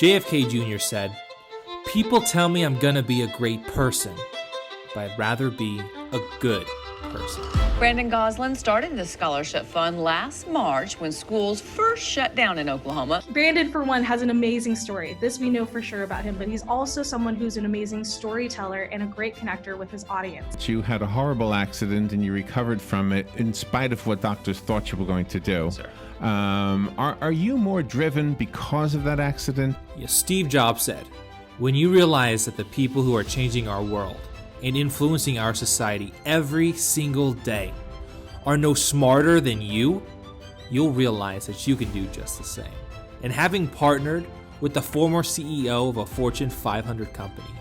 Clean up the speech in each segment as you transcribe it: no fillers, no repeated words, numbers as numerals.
JFK Jr. said, "People tell me I'm gonna be a great person, but I'd rather be a good person." Brandon Gosselin started the scholarship fund last March when schools first shut down in Oklahoma. Brandon, for one, has an amazing story. This we know for sure about him, but he's also someone who's an amazing storyteller and a great connector with his audience. You had a horrible accident and you recovered from it in spite of what doctors thought you were going to do. Sir. Are you more driven because of that accident? Yes, Steve Jobs said, "When you realize that the people who are changing our world and influencing our society every single day are no smarter than you, you'll realize that you can do just the same." And having partnered with the former CEO of a Fortune 500 company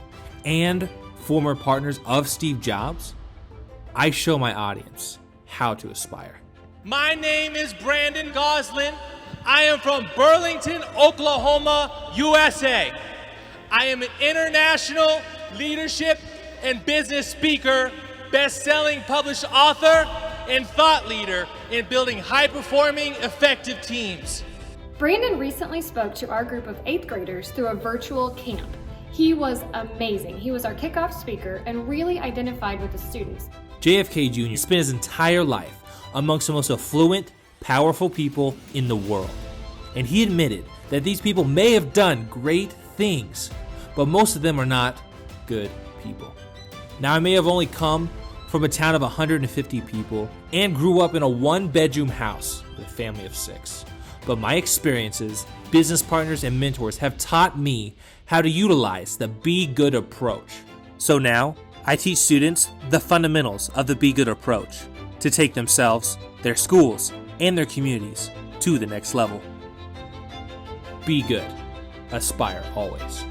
and former partners of Steve Jobs, I show my audience how to aspire. My name is Brandon Gosselin. I am from Burlington, Oklahoma, USA. I am an international leadership and business speaker, best-selling published author, and thought leader in building high-performing, effective teams. Brandon recently spoke to our group of 8th graders through a virtual camp. He was amazing. He was our kickoff speaker and really identified with the students. JFK Jr. spent his entire life amongst the most affluent, powerful people in the world. And he admitted that these people may have done great things, but most of them are not good people. Now, I may have only come from a town of 150 people and grew up in a one-bedroom house with a family of 6. But my experiences, business partners, and mentors have taught me how to utilize the Be Good approach. So now, I teach students the fundamentals of the Be Good approach to take themselves, their schools, and their communities to the next level. Be good. Aspire always.